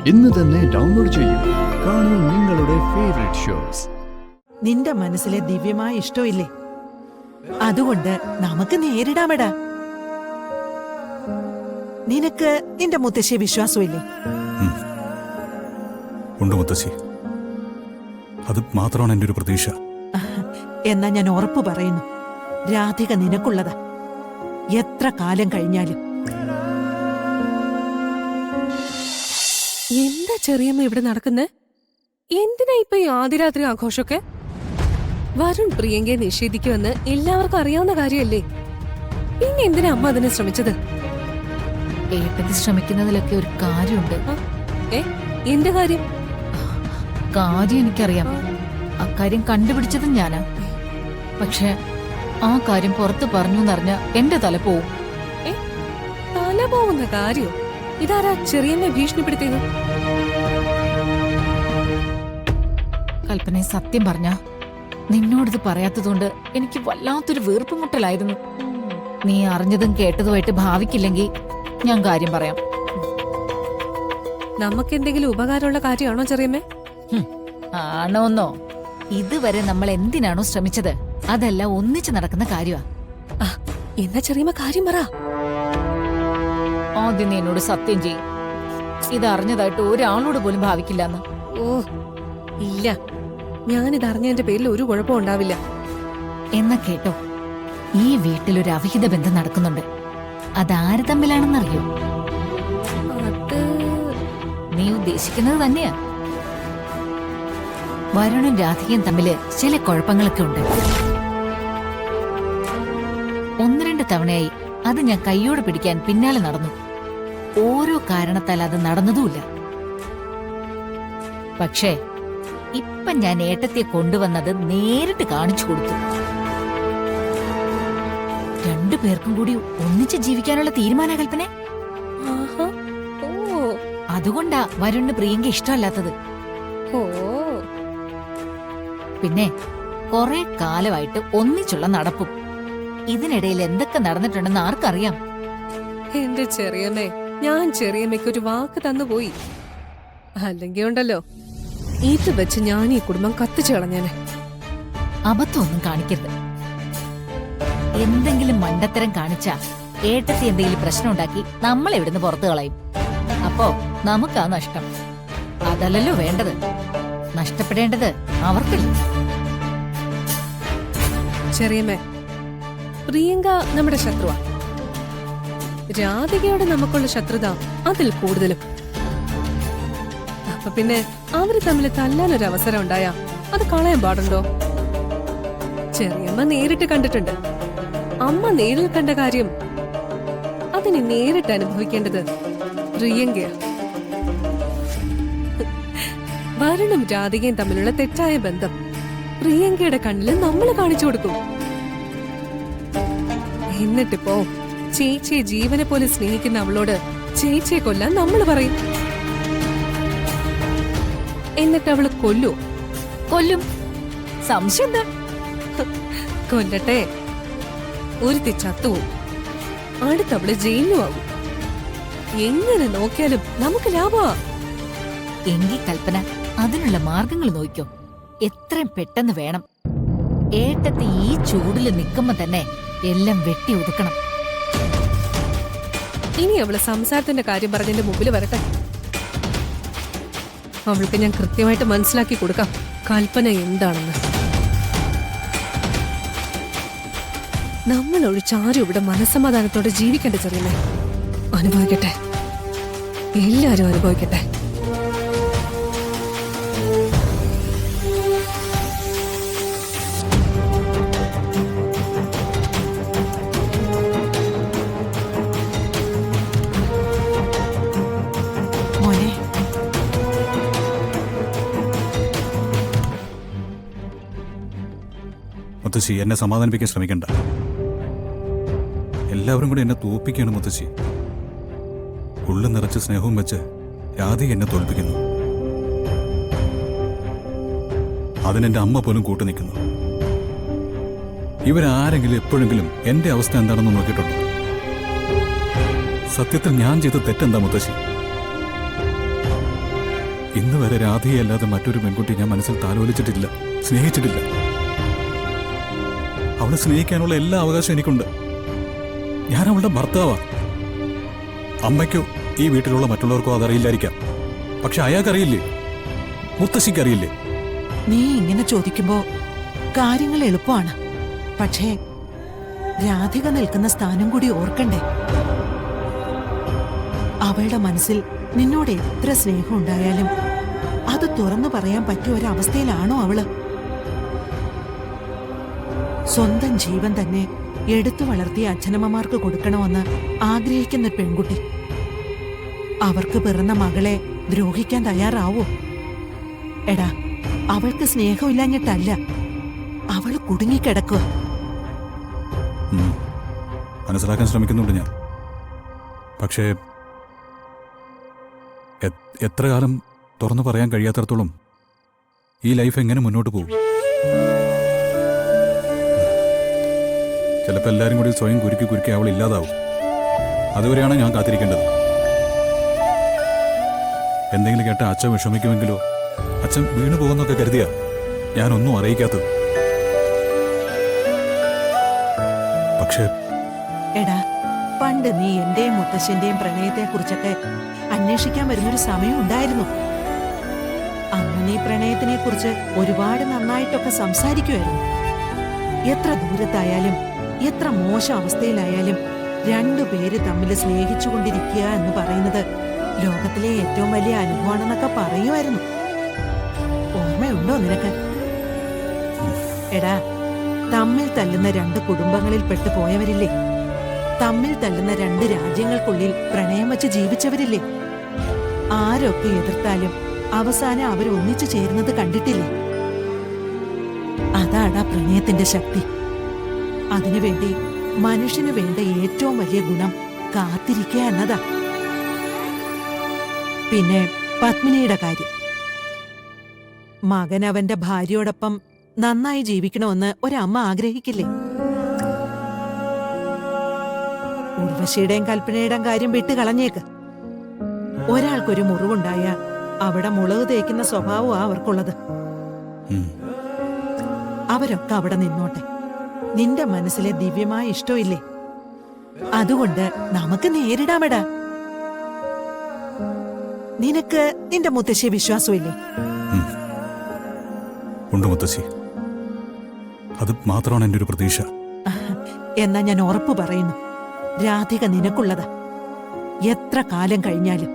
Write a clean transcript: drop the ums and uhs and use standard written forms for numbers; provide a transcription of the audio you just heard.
ഇന്ന് തന്നെ ഡൗൺലോഡ് ചെയ്യൂ. കാണൂ നിങ്ങളുടെ ഫേവറേറ്റ് ഷോസ്. നിന്റെ മനസ്സിലെ ദിവ്യമായ ഇഷ്ടമില്ലേ? അതുകൊണ്ട് നമുക്ക് നേരിടാമെടാ. നിനക്ക് നിന്റെ മുത്തശ്ശിയെ വിശ്വാസമില്ലേ? ഉണ്ട് മുത്തശ്ശി, അത് മാത്രമാണ് എൻ്റെ ഒരു പ്രതീക്ഷ. എന്നാ ഞാൻ ഉറപ്പു പറയുന്നു, രാധിക നിനക്കുള്ളതാ, എത്ര കാലം കഴിഞ്ഞാലും. എന്താ ചെറിയമ്മ ഇവിടെ നടക്കുന്നേ? എന്തിനാ ഇപ്പൊ ഈ ആദ്യരാത്രി ആഘോഷമൊക്കെ? വരുൺ പ്രിയങ്കയെ നിഷേധിക്കുമെന്ന് എല്ലാവർക്കും അറിയാവുന്ന കാര്യമല്ലേ? പിന്നെ എന്തിനാ അമ്മ അതിനെ ശ്രമിച്ചത്? ഏട്ടത്തി ശ്രമിക്കുന്നതിലൊക്കെ ഒരു കാര്യമുണ്ട്. എന്റെ കാര്യം? കാര്യം എനിക്കറിയാം, അക്കാര്യം കണ്ടുപിടിച്ചതും ഞാനാ. പക്ഷെ ആ കാര്യം പുറത്ത് പറഞ്ഞു എന്നറിഞ്ഞ എന്റെ തല പോവും. തല പോവുന്ന കാര്യോ? ഇതാരാ ചെറിയമ്മ ഭീഷണിപ്പെടുത്തിയത്? കൽപ്പനയെ സത്യം പറഞ്ഞ നിന്നോടിത് പറയാത്തതുകൊണ്ട് എനിക്ക് വല്ലാത്തൊരു വീർപ്പുമുട്ടലായിരുന്നു. നീ അറിഞ്ഞതും കേട്ടതുമായിട്ട് ഭാവിക്കില്ലെങ്കിൽ ഞാൻ കാര്യം പറയാം. നമുക്കെന്തെങ്കിലും ഉപകാരമുള്ള കാര്യമാണോ ചെറിയമ്മേ? ആണോന്നോ? ഇതുവരെ നമ്മൾ എന്തിനാണോ ശ്രമിച്ചത് അതെല്ലാം ഒന്നിച്ച് നടക്കുന്ന കാര്യമാ. എന്നാ ചെറിയമ്മ കാര്യം പറ. ആദ്യം നീ എന്നോട് സത്യം ചെയ്യും, ഇത് അറിഞ്ഞതായിട്ട് ഒരാളോട് പോലും ഭാവിക്കില്ലെന്ന്. ഓ ഇല്ല, ഞാനിത് അറിഞ്ഞതിന്റെ പേരിൽ ഒരു കുഴപ്പം ഉണ്ടാവില്ല. എന്നാ കേട്ടോ, ഈ വീട്ടിലൊരു അവിഹിത ബന്ധം നടക്കുന്നുണ്ട്. അതാര് തമ്മിലാണെന്നറിയോ? അത് നീ ഉദ്ദേശിക്കുന്നത് തന്നെയാ. വരുണും രാധികയും തമ്മില് ചില കുഴപ്പങ്ങളൊക്കെ ഉണ്ട്. 1-2 തവണയായി അത് ഞാൻ കൈയോട് പിടിക്കാൻ പിന്നാലെ നടന്നു. ഓരോ കാരണത്താൽ അത് നടന്നതുമില്ല. പക്ഷേ ഇപ്പൊ ഞാൻ ഏട്ടത്തെ കൊണ്ടുവന്നത് നേരിട്ട് കാണിച്ചു കൊടുത്തു. 2 പേർക്കും കൂടി ഒന്നിച്ച് ജീവിക്കാനുള്ള തീരുമാന കൽപ്പന. അതുകൊണ്ടാ വരുണിന് പ്രിയങ്ക ഇഷ്ടമല്ലാത്തത്. പിന്നെ കുറെ കാലമായിട്ട് ഒന്നിച്ചുള്ള നടപ്പും. ഇതിനിടയിൽ എന്തൊക്കെ നടന്നിട്ടുണ്ടെന്ന് ആർക്കറിയാം? എന്റെ ചെറിയമ്മേ, ഞാൻ ചെറിയമ്മയ്ക്ക് ഒരു വാക്ക് തന്നുപോയി. അല്ലെങ്കിൽ ഉണ്ടല്ലോ, ഇത് വെച്ച് ഞാൻ ഈ കുടുംബം കത്തിച്ചു കളഞ്ഞേനെ. അബദ്ധമൊന്നും കാണിക്കരുത്. എന്തെങ്കിലും മണ്ടത്തരം കാണിച്ചാ ഏട്ടത്തി എന്തെങ്കിലും പ്രശ്നം ഉണ്ടാക്കി നമ്മളെ ഇവിടുന്ന് പുറത്തു കളയും. അപ്പോ നമുക്കാ നഷ്ടം. അതല്ലല്ലോ വേണ്ടത്. നഷ്ടപ്പെടേണ്ടത് അവർക്കല്ല. ചെറിയമ്മേ, പ്രിയങ്ക നമ്മുടെ ശത്രുവാ. രാധികയോട് നമുക്കുള്ള ശത്രുത അതിൽ കൂടുതലും. അപ്പൊ പിന്നെ അവര് തമ്മിൽ തല്ലാനൊരു അവസരം ഉണ്ടായാ അത് കളയാൻ പാടുണ്ടോ? ചെറിയമ്മ നേരിട്ട് കണ്ടിട്ടുണ്ട്. അമ്മ നേരിൽ കണ്ട കാര്യം അതിനെ നേരിട്ട് അനുഭവിക്കേണ്ടത് പ്രിയങ്കയാ. വരുണും രാധികയും തമ്മിലുള്ള തെറ്റായ ബന്ധം പ്രിയങ്കയുടെ കണ്ണില് നമ്മൾ കാണിച്ചു കൊടുക്കും. എന്നിട്ടിപ്പോ ചേച്ചിയെ ജീവനെ പോലെ സ്നേഹിക്കുന്ന അവളോട് ചേച്ചിയെ കൊല്ലാൻ നമ്മൾ പറയും. എന്നിട്ട് അവള് കൊല്ലും. സംശയം എന്താ? കൊല്ലട്ടെ, ഒരുത്തി ചത്തുവും അടുത്തവള് ജയിലിലും ആകും. എങ്ങനെ നോക്കിയാലും നമുക്ക് ലാഭമാ. എങ്കി കൽപ്പന അതിനുള്ള മാർഗങ്ങൾ നോക്കിക്കോ. എത്രയും പെട്ടെന്ന് വേണം. ഏട്ടത്തി ഈ ചൂടില് നിൽക്കുമ്പോ തന്നെ എല്ലാം വെട്ടി ഒതുക്കണം. ഇനി അവള് സംസാരത്തിന്റെ കാര്യം പറഞ്ഞതിന്റെ മുമ്പിൽ വരട്ടെ. അവൾക്ക് ഞാൻ കൃത്യമായിട്ട് മനസ്സിലാക്കി കൊടുക്കാം കൽപ്പന എന്താണെന്ന്. നമ്മൾ ഒഴിച്ചാരും ഇവിടെ മനസ്സമാധാനത്തോടെ ജീവിക്കേണ്ട ചെറിയമ്മേ. അനുഭവിക്കട്ടെ, എല്ലാരും അനുഭവിക്കട്ടെ. മുത്തശ്ശി, എന്നെ സമാധാനിപ്പിക്കാൻ ശ്രമിക്കണ്ട. എല്ലാവരും കൂടി എന്നെ തോൽപ്പിക്കുകയാണ് മുത്തശ്ശി. ഉള്ളു നിറച്ച് സ്നേഹവും വെച്ച് രാധിക എന്നെ തോൽപ്പിക്കുന്നു. അതിനെന്റെ അമ്മ പോലും കൂട്ടു നിൽക്കുന്നു. ഇവരാരെങ്കിലും എപ്പോഴെങ്കിലും എന്റെ അവസ്ഥ എന്താണെന്ന് നോക്കിയിട്ടുണ്ടോ? സത്യത്തിൽ ഞാൻ ചെയ്ത തെറ്റെന്താ മുത്തശ്ശി? ഇന്ന് വരെ രാധയല്ലാതെ മറ്റൊരു പെൺകുട്ടി ഞാൻ മനസ്സിൽ താലോലിച്ചിട്ടില്ല, സ്നേഹിച്ചിട്ടില്ല. അവളെ സ്നേഹിക്കാനുള്ള എല്ലാ അവകാശവും എനിക്കുണ്ട്. ഞാൻ അവളുടെ ഭർത്താവാ. അമ്മയ്ക്കോ ഈ വീട്ടിലുള്ള മറ്റുള്ളവർക്കോ അതറിയില്ലായിരിക്കാം. പക്ഷെ അയാൾക്കറിയില്ലേ, മുത്തശ്ശിക്കറിയില്ലേ? നീ ഇങ്ങനെ ചോദിക്കുമ്പോ കാര്യങ്ങൾ എളുപ്പമാണ്. പക്ഷേ രാധിക നിൽക്കുന്ന സ്ഥാനം കൂടി ഓർക്കണ്ടേ? അവളുടെ മനസ്സിൽ നിന്നോട് എത്ര സ്നേഹം ഉണ്ടായാലും അത് തുറന്നു പറയാൻ പറ്റിയ ഒരവസ്ഥയിലാണോ അവള്? സ്വന്തം ജീവൻ തന്നെ എടുത്തു വളർത്തിയ അച്ഛനമ്മമാർക്ക് കൊടുക്കണമെന്ന് ആഗ്രഹിക്കുന്ന ഒരു പെൺകുട്ടി അവർക്ക് പിറന്ന മകളെ ദ്രോഹിക്കാൻ തയ്യാറാവോ? എടാ, അവൾക്ക് സ്നേഹമില്ലാഞ്ഞിട്ടല്ല, അവള് കുടുങ്ങിക്കിടക്കുക. മനസ്സിലാക്കാൻ ശ്രമിക്കുന്നുണ്ട് ഞാൻ. പക്ഷേ എത്ര കാലം തുറന്നു പറയാൻ കഴിയാത്തടത്തോളം ഈ ലൈഫ് എങ്ങനെ മുന്നോട്ട് പോകും? ചിലപ്പോൾ എല്ലാവരും കൂടി സ്വയം കുരുക്കി കുരുക്കി അവൾ ഇല്ലാതാവും. അതുവരെയാണ് ഞാൻ കാത്തിരിക്കേണ്ടത്. എന്തെങ്കിലും കേട്ട അച്ഛൻ വിഷമിക്കുമെങ്കിലോ, അച്ഛൻ വീണു പോകുന്നൊക്കെ കരുതിയാ ഞാനൊന്നും അറിയിക്കാത്തത്. പക്ഷേ എടാ, പണ്ട് നീ എന്റെയും മുത്തശ്ശന്റെയും പ്രണയത്തെക്കുറിച്ചൊക്കെ അന്വേഷിക്കാൻ വരുന്നൊരു സമയം ഉണ്ടായിരുന്നു. അന്ന് നീ പ്രണയത്തിനെ കുറിച്ച് ഒരുപാട് നന്നായിട്ടൊക്കെ സംസാരിക്കുമായിരുന്നു. എത്ര ദൂരത്തായാലും എത്ര മോശം അവസ്ഥയിലായാലും രണ്ടുപേര് തമ്മിൽ സ്നേഹിച്ചുകൊണ്ടിരിക്കുക എന്ന് പറയുന്നത് ലോകത്തിലെ ഏറ്റവും വലിയ അനുഭവമാണെന്നൊക്കെ പറയുമായിരുന്നു. ഓർമ്മയുണ്ടോ നിനക്ക്? എടാ, തമ്മിൽ തല്ലുന്ന രണ്ട് കുടുംബങ്ങളിൽ പെട്ടു പോയവരില്ലേ? തമ്മിൽ തല്ലുന്ന രണ്ട് രാജ്യങ്ങൾക്കുള്ളിൽ പ്രണയം വച്ച് ജീവിച്ചവരില്ലേ? ആരൊക്കെ എതിർത്താലും അവസാനം അവർ ഒന്നിച്ചു ചേരുന്നത് കണ്ടിട്ടില്ലേ? അതാടാ പ്രണയത്തിന്റെ ശക്തി. അതിനുവേണ്ടി മനുഷ്യന് വേണ്ട ഏറ്റവും വലിയ ഗുണം കാത്തിരിക്കുക എന്നതാ. പിന്നെ പത്മിനിയുടെ കാര്യം. മകൻ അവന്റെ ഭാര്യയോടൊപ്പം നന്നായി ജീവിക്കണമെന്ന് ഒരമ്മ ആഗ്രഹിക്കില്ലേ? ഉർവശിയുടെയും കൽപ്പനയുടെയും കാര്യം വിട്ട് കളഞ്ഞേക്ക്. ഒരാൾക്കൊരു മുറിവുണ്ടായ അവിടെ മുളക് തേക്കുന്ന സ്വഭാവമാ അവർക്കുള്ളത്. അവരൊക്കെ അവിടെ നിന്നോട്ടെ. നിന്റെ മനസ്സിലെ ദിവ്യമായ ഇഷ്ടമില്ലേ? അതുകൊണ്ട് നമുക്ക് നേരിടാമെടാ. നിനക്ക് നിന്റെ മുത്തശ്ശിയെ വിശ്വാസമില്ലേ? ഉണ്ട് മുത്തശ്ശി, അത് മാത്രമാണ് എൻ്റെ ഒരു പ്രതീക്ഷ. എന്നാ ഞാൻ ഉറപ്പു പറയുന്നു, രാധിക നിനക്കുള്ളതാ. എത്ര കാലം കഴിഞ്ഞാലും